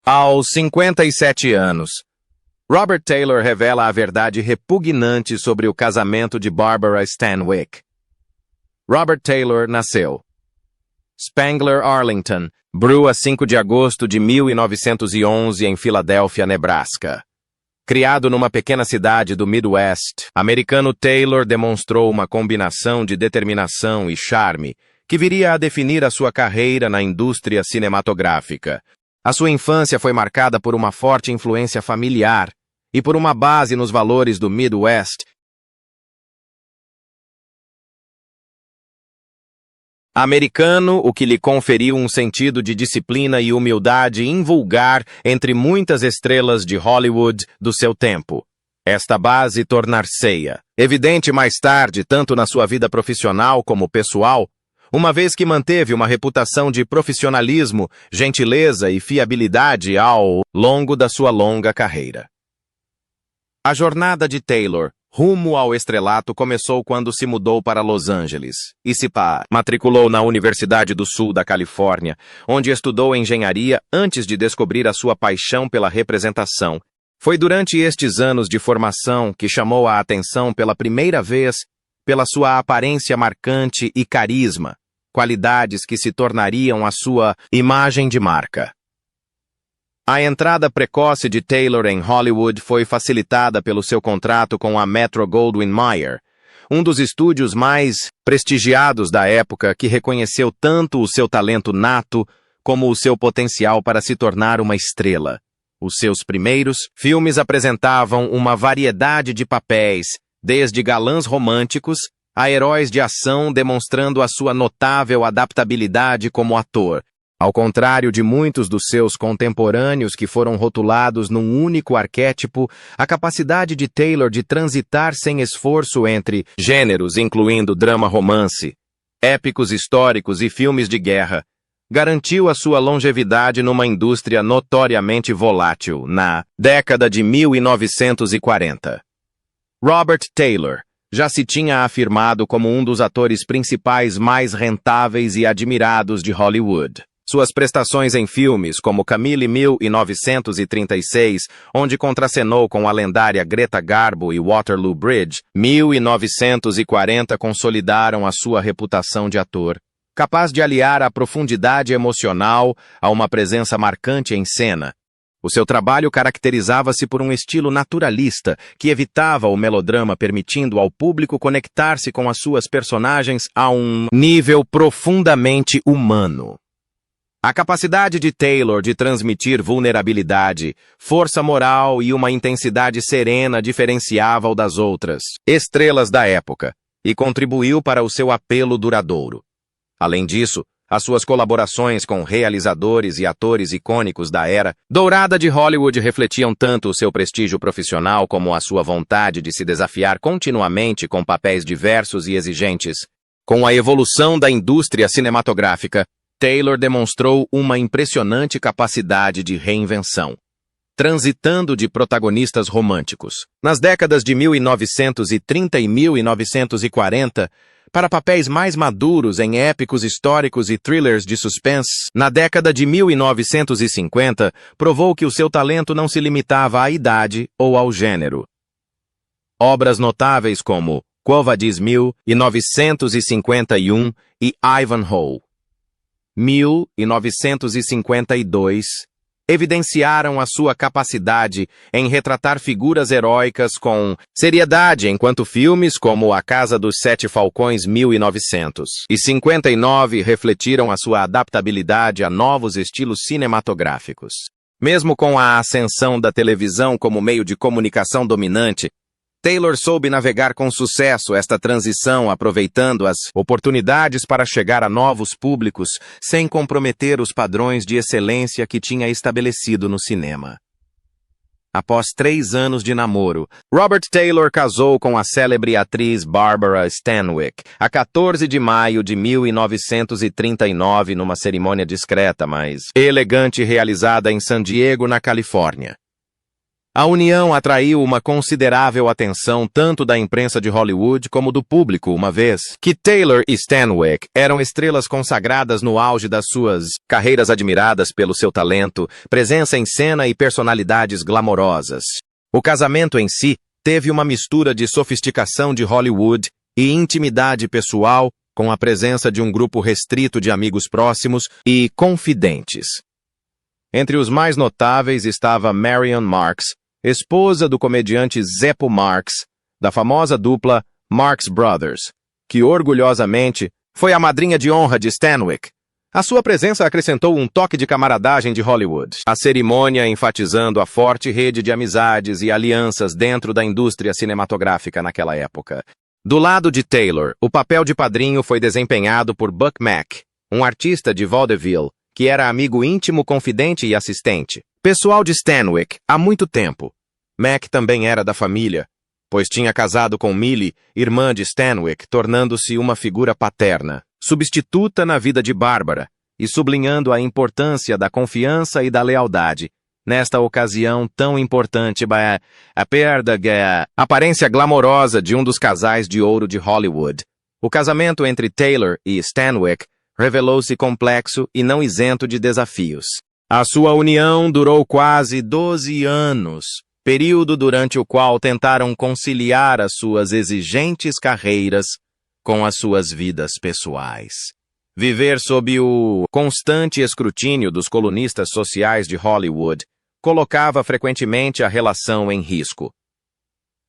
Aos 57 anos, Robert Taylor revela a verdade repugnante sobre o casamento de Barbara Stanwyck. Robert Taylor nasceu Spangler, Arlington, Brua, 5 de agosto de 1911, em Filadélfia, Nebraska. Criado numa pequena cidade do Midwest, americano, Taylor demonstrou uma combinação de determinação e charme que viria a definir a sua carreira na indústria cinematográfica. A sua infância foi marcada por uma forte influência familiar e por uma base nos valores do Midwest americano, o que lhe conferiu um sentido de disciplina e humildade invulgar entre muitas estrelas de Hollywood do seu tempo. Esta base tornar-se-ia evidente mais tarde, tanto na sua vida profissional como pessoal, uma vez que manteve uma reputação de profissionalismo, gentileza e fiabilidade ao longo da sua longa carreira. A jornada de Taylor rumo ao estrelato começou quando se mudou para Los Angeles e se matriculou na Universidade do Sul da Califórnia, onde estudou engenharia antes de descobrir a sua paixão pela representação. Foi durante estes anos de formação que chamou a atenção pela primeira vez pela sua aparência marcante e carisma, qualidades que se tornariam a sua imagem de marca. A entrada precoce de Taylor em Hollywood foi facilitada pelo seu contrato com a Metro-Goldwyn-Mayer, um dos estúdios mais prestigiados da época, que reconheceu tanto o seu talento nato como o seu potencial para se tornar uma estrela. Os seus primeiros filmes apresentavam uma variedade de papéis, desde galãs românticos a heróis de ação, demonstrando a sua notável adaptabilidade como ator. Ao contrário de muitos dos seus contemporâneos que foram rotulados num único arquétipo, a capacidade de Taylor de transitar sem esforço entre gêneros, incluindo drama-romance, épicos históricos e filmes de guerra, garantiu a sua longevidade numa indústria notoriamente volátil na década de 1940. Robert Taylor já se tinha afirmado como um dos atores principais mais rentáveis e admirados de Hollywood. Suas prestações em filmes como Camille 1936, onde contracenou com a lendária Greta Garbo, e Waterloo Bridge, 1940, consolidaram a sua reputação de ator, capaz de aliar a profundidade emocional a uma presença marcante em cena. O seu trabalho caracterizava-se por um estilo naturalista que evitava o melodrama, permitindo ao público conectar-se com as suas personagens a um nível profundamente humano. A capacidade de Taylor de transmitir vulnerabilidade, força moral e uma intensidade serena diferenciava-o das outras estrelas da época e contribuiu para o seu apelo duradouro. Além disso, as suas colaborações com realizadores e atores icônicos da era dourada de Hollywood refletiam tanto o seu prestígio profissional como a sua vontade de se desafiar continuamente com papéis diversos e exigentes. Com a evolução da indústria cinematográfica, Taylor demonstrou uma impressionante capacidade de reinvenção, transitando de protagonistas românticos nas décadas de 1930 e 1940 para papéis mais maduros em épicos históricos e thrillers de suspense. Na década de 1950, provou que o seu talento não se limitava à idade ou ao gênero. Obras notáveis como Quo Vadis 1951 e Ivanhoe 1952, evidenciaram a sua capacidade em retratar figuras heróicas com seriedade, enquanto filmes como A Casa dos Sete Falcões 1959 refletiram a sua adaptabilidade a novos estilos cinematográficos. Mesmo com a ascensão da televisão como meio de comunicação dominante, Taylor soube navegar com sucesso esta transição, aproveitando as oportunidades para chegar a novos públicos sem comprometer os padrões de excelência que tinha estabelecido no cinema. Após 3 anos de namoro, Robert Taylor casou com a célebre atriz Barbara Stanwyck a 14 de maio de 1939 numa cerimônia discreta, mas elegante, realizada em San Diego, na Califórnia. A união atraiu uma considerável atenção tanto da imprensa de Hollywood como do público, uma vez que Taylor e Stanwyck eram estrelas consagradas no auge das suas carreiras, admiradas pelo seu talento, presença em cena e personalidades glamorosas. O casamento em si teve uma mistura de sofisticação de Hollywood e intimidade pessoal, com a presença de um grupo restrito de amigos próximos e confidentes. Entre os mais notáveis estava Marion Marks, esposa do comediante Zeppo Marx, da famosa dupla Marx Brothers, que orgulhosamente foi a madrinha de honra de Stanwyck. A sua presença acrescentou um toque de camaradagem de Hollywood, a cerimônia enfatizando a forte rede de amizades e alianças dentro da indústria cinematográfica naquela época. Do lado de Taylor, o papel de padrinho foi desempenhado por Buck Mack, um artista de vaudeville, que era amigo íntimo, confidente e assistente pessoal de Stanwyck há muito tempo. Mack também era da família, pois tinha casado com Millie, irmã de Stanwyck, tornando-se uma figura paterna, substituta na vida de Barbara, e sublinhando a importância da confiança e da lealdade, nesta ocasião tão importante para a perda da aparência glamourosa de um dos casais de ouro de Hollywood. O casamento entre Taylor e Stanwyck revelou-se complexo e não isento de desafios. A sua união durou quase 12 anos, período durante o qual tentaram conciliar as suas exigentes carreiras com as suas vidas pessoais. Viver sob o constante escrutínio dos colunistas sociais de Hollywood colocava frequentemente a relação em risco.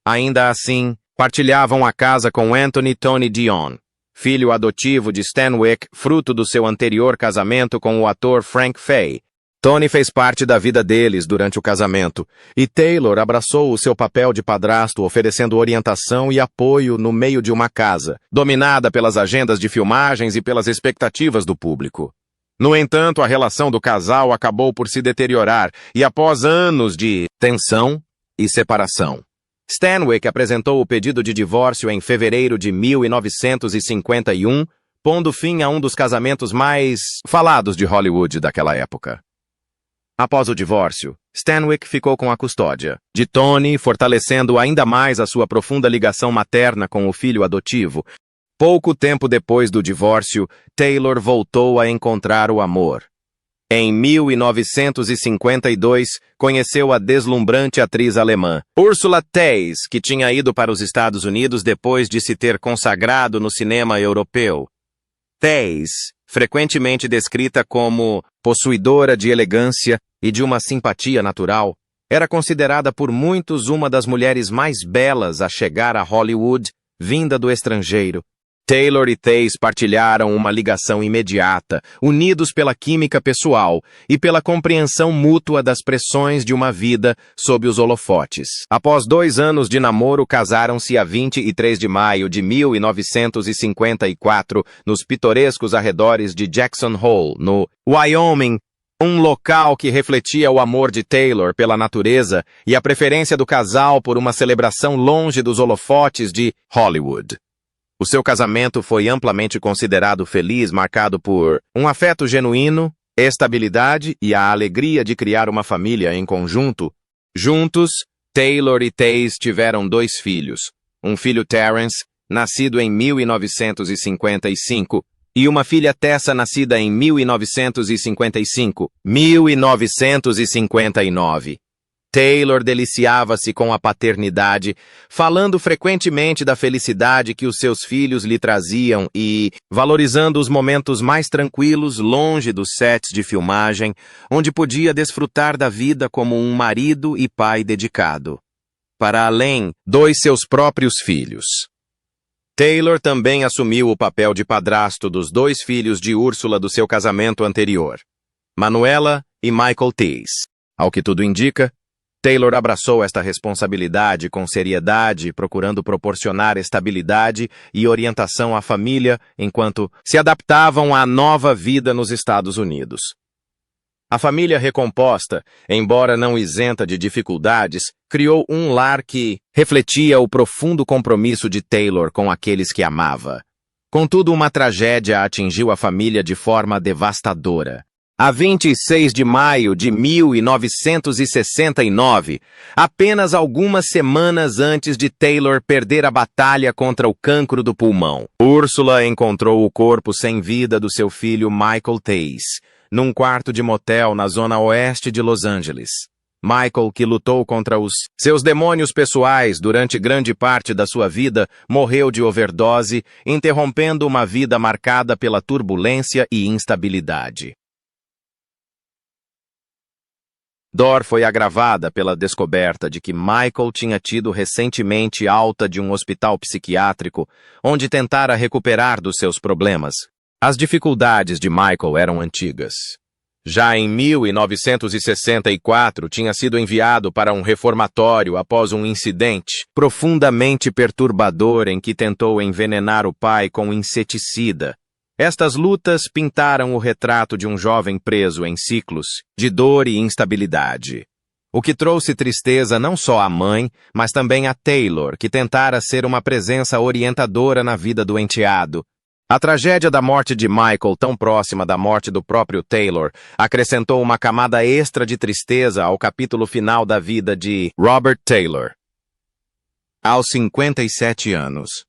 Ainda assim, partilhavam a casa com Anthony Tony Dion, filho adotivo de Stanwyck, fruto do seu anterior casamento com o ator Frank Fay. Tony fez parte da vida deles durante o casamento, e Taylor abraçou o seu papel de padrasto, oferecendo orientação e apoio no meio de uma casa, dominada pelas agendas de filmagens e pelas expectativas do público. No entanto, a relação do casal acabou por se deteriorar, e após anos de tensão e separação, Stanwyck apresentou o pedido de divórcio em fevereiro de 1951, pondo fim a um dos casamentos mais falados de Hollywood daquela época. Após o divórcio, Stanwyck ficou com a custódia de Tony, fortalecendo ainda mais a sua profunda ligação materna com o filho adotivo. Pouco tempo depois do divórcio, Taylor voltou a encontrar o amor. Em 1952, conheceu a deslumbrante atriz alemã Ursula Theis, que tinha ido para os Estados Unidos depois de se ter consagrado no cinema europeu. Theis, frequentemente descrita como possuidora de elegância e de uma simpatia natural, era considerada por muitos uma das mulheres mais belas a chegar a Hollywood, vinda do estrangeiro. Taylor e Theis partilharam uma ligação imediata, unidos pela química pessoal e pela compreensão mútua das pressões de uma vida sob os holofotes. Após 2 anos de namoro, casaram-se a 23 de maio de 1954 nos pitorescos arredores de Jackson Hole, no Wyoming, um local que refletia o amor de Taylor pela natureza e a preferência do casal por uma celebração longe dos holofotes de Hollywood. O seu casamento foi amplamente considerado feliz, marcado por um afeto genuíno, estabilidade e a alegria de criar uma família em conjunto. Juntos, Taylor e Theis tiveram 2 filhos, um filho Terence, nascido em 1955, e uma filha Tessa, nascida em 1959. Taylor deliciava-se com a paternidade, falando frequentemente da felicidade que os seus filhos lhe traziam e valorizando os momentos mais tranquilos longe dos sets de filmagem, onde podia desfrutar da vida como um marido e pai dedicado, para além dos seus próprios filhos. Taylor também assumiu o papel de padrasto dos 2 filhos de Ursula do seu casamento anterior, Manuela e Michael Theis. Ao que tudo indica, Taylor abraçou esta responsabilidade com seriedade, procurando proporcionar estabilidade e orientação à família enquanto se adaptavam à nova vida nos Estados Unidos. A família recomposta, embora não isenta de dificuldades, criou um lar que refletia o profundo compromisso de Taylor com aqueles que amava. Contudo, uma tragédia atingiu a família de forma devastadora. A 26 de maio de 1969, apenas algumas semanas antes de Taylor perder a batalha contra o cancro do pulmão, Ursula encontrou o corpo sem vida do seu filho Michael Tace, num quarto de motel na zona oeste de Los Angeles. Michael, que lutou contra os seus demônios pessoais durante grande parte da sua vida, morreu de overdose, interrompendo uma vida marcada pela turbulência e instabilidade. Dor foi agravada pela descoberta de que Michael tinha tido recentemente alta de um hospital psiquiátrico, onde tentara recuperar dos seus problemas. As dificuldades de Michael eram antigas. Já em 1964, tinha sido enviado para um reformatório após um incidente profundamente perturbador em que tentou envenenar o pai com inseticida. Estas lutas pintaram o retrato de um jovem preso em ciclos de dor e instabilidade. O que trouxe tristeza não só à mãe, mas também a Taylor, que tentara ser uma presença orientadora na vida do enteado. A tragédia da morte de Michael, tão próxima da morte do próprio Taylor, acrescentou uma camada extra de tristeza ao capítulo final da vida de Robert Taylor. Aos 57 anos.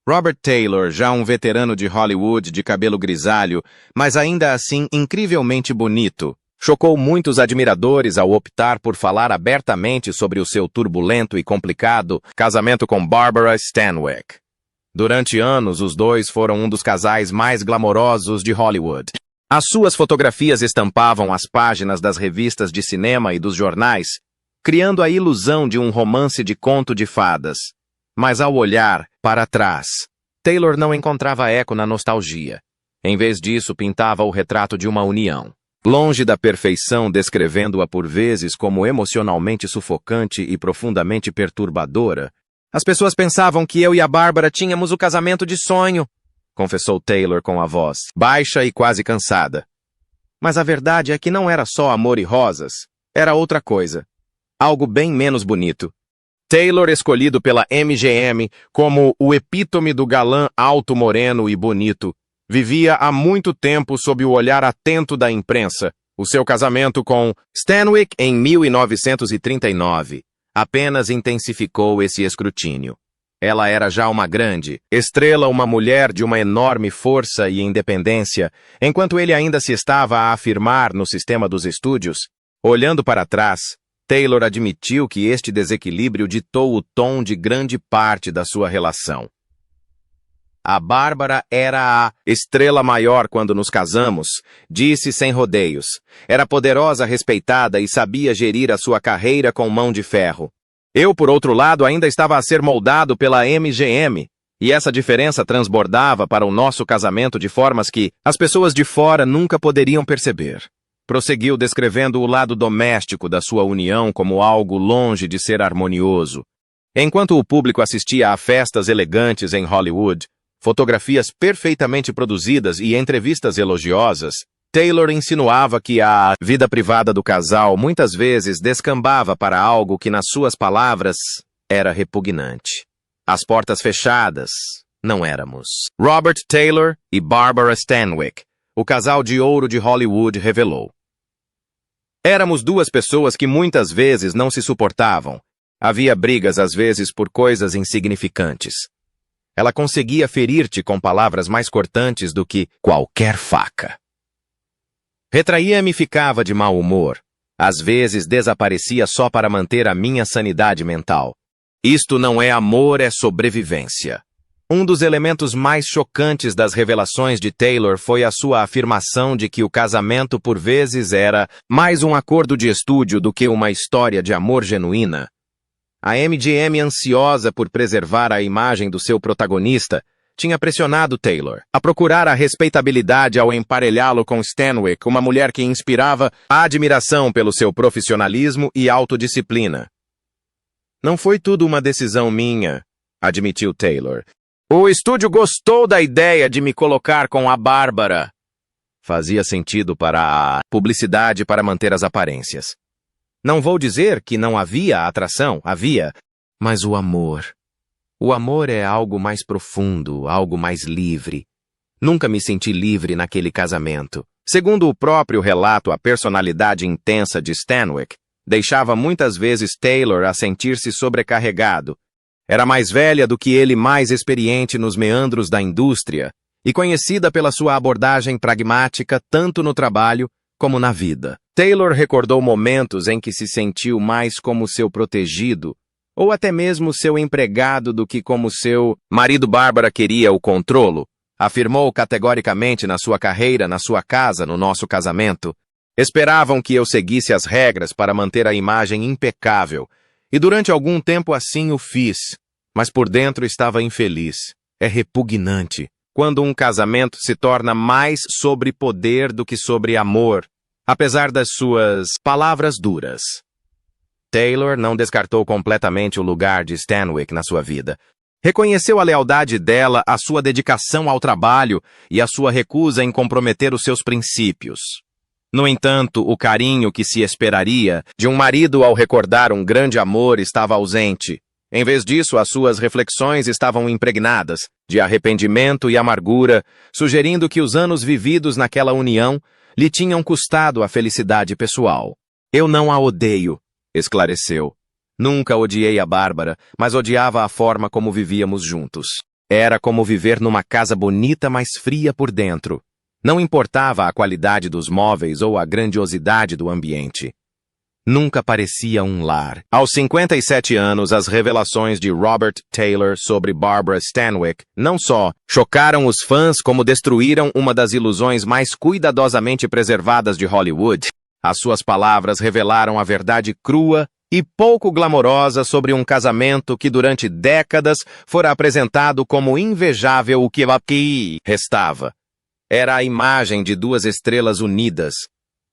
Robert Taylor, já um veterano de Hollywood de cabelo grisalho, mas ainda assim incrivelmente bonito, chocou muitos admiradores ao optar por falar abertamente sobre o seu turbulento e complicado casamento com Barbara Stanwyck. Durante anos, os dois foram um dos casais mais glamourosos de Hollywood. As suas fotografias estampavam as páginas das revistas de cinema e dos jornais, criando a ilusão de um romance de conto de fadas. Mas ao olhar para trás, Taylor não encontrava eco na nostalgia. Em vez disso, pintava o retrato de uma união. Longe da perfeição, descrevendo-a por vezes como emocionalmente sufocante e profundamente perturbadora, as pessoas pensavam que eu e a Bárbara tínhamos o casamento de sonho, confessou Taylor com a voz baixa e quase cansada. Mas a verdade é que não era só amor e rosas, era outra coisa. Algo bem menos bonito. Taylor, escolhido pela MGM como o epítome do galã alto, moreno e bonito, vivia há muito tempo sob o olhar atento da imprensa. O seu casamento com Stanwyck em 1939 apenas intensificou esse escrutínio. Ela era já uma grande estrela, uma mulher de uma enorme força e independência, enquanto ele ainda se estava a afirmar no sistema dos estúdios. Olhando para trás, Taylor admitiu que este desequilíbrio ditou o tom de grande parte da sua relação. A Bárbara era a estrela maior quando nos casamos, disse sem rodeios. Era poderosa, respeitada e sabia gerir a sua carreira com mão de ferro. Eu, por outro lado, ainda estava a ser moldado pela MGM, e essa diferença transbordava para o nosso casamento de formas que as pessoas de fora nunca poderiam perceber. Prosseguiu descrevendo o lado doméstico da sua união como algo longe de ser harmonioso. Enquanto o público assistia a festas elegantes em Hollywood, fotografias perfeitamente produzidas e entrevistas elogiosas, Taylor insinuava que a vida privada do casal muitas vezes descambava para algo que, nas suas palavras, era repugnante. Às portas fechadas, não éramos. Robert Taylor e Barbara Stanwyck, o casal de ouro de Hollywood, revelou. Éramos duas pessoas que muitas vezes não se suportavam. Havia brigas às vezes por coisas insignificantes. Ela conseguia ferir-te com palavras mais cortantes do que qualquer faca. Retraía-me e ficava de mau humor. Às vezes desaparecia só para manter a minha sanidade mental. Isto não é amor, é sobrevivência. Um dos elementos mais chocantes das revelações de Taylor foi a sua afirmação de que o casamento por vezes era mais um acordo de estúdio do que uma história de amor genuína. A MGM, ansiosa por preservar a imagem do seu protagonista, tinha pressionado Taylor a procurar a respeitabilidade ao emparelhá-lo com Stanwyck, uma mulher que inspirava a admiração pelo seu profissionalismo e autodisciplina. Não foi tudo uma decisão minha, admitiu Taylor. O estúdio gostou da ideia de me colocar com a Bárbara. Fazia sentido para a publicidade para manter as aparências. Não vou dizer que não havia atração, havia, mas o amor. O amor é algo mais profundo, algo mais livre. Nunca me senti livre naquele casamento. Segundo o próprio relato, a personalidade intensa de Stanwyck deixava muitas vezes Taylor a sentir-se sobrecarregado. Era mais velha do que ele, mais experiente nos meandros da indústria e conhecida pela sua abordagem pragmática tanto no trabalho como na vida. Taylor recordou momentos em que se sentiu mais como seu protegido ou até mesmo seu empregado do que como seu marido. Bárbara queria o controlo, afirmou categoricamente na sua carreira, na sua casa, no nosso casamento. Esperavam que eu seguisse as regras para manter a imagem impecável, e durante algum tempo assim o fiz, mas por dentro estava infeliz. É repugnante quando um casamento se torna mais sobre poder do que sobre amor, apesar das suas palavras duras. Taylor não descartou completamente o lugar de Stanwyck na sua vida. Reconheceu a lealdade dela, a sua dedicação ao trabalho e a sua recusa em comprometer os seus princípios. No entanto, o carinho que se esperaria de um marido ao recordar um grande amor estava ausente. Em vez disso, as suas reflexões estavam impregnadas de arrependimento e amargura, sugerindo que os anos vividos naquela união lhe tinham custado a felicidade pessoal. Eu não a odeio, esclareceu. Nunca odiei a Bárbara, mas odiava a forma como vivíamos juntos. Era como viver numa casa bonita, mas fria por dentro. Não importava a qualidade dos móveis ou a grandiosidade do ambiente. Nunca parecia um lar. Aos 57 anos, as revelações de Robert Taylor sobre Barbara Stanwyck não só chocaram os fãs, como destruíram uma das ilusões mais cuidadosamente preservadas de Hollywood. As suas palavras revelaram a verdade crua e pouco glamourosa sobre um casamento que durante décadas fora apresentado como invejável. O que restava era a imagem de duas estrelas unidas,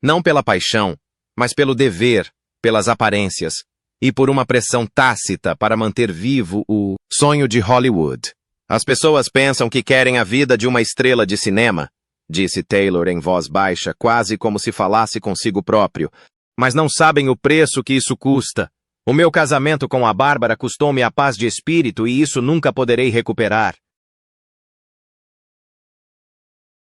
não pela paixão, mas pelo dever, pelas aparências e por uma pressão tácita para manter vivo o sonho de Hollywood. As pessoas pensam que querem a vida de uma estrela de cinema, disse Taylor em voz baixa, quase como se falasse consigo próprio, mas não sabem o preço que isso custa. O meu casamento com a Bárbara custou-me a paz de espírito e isso nunca poderei recuperar.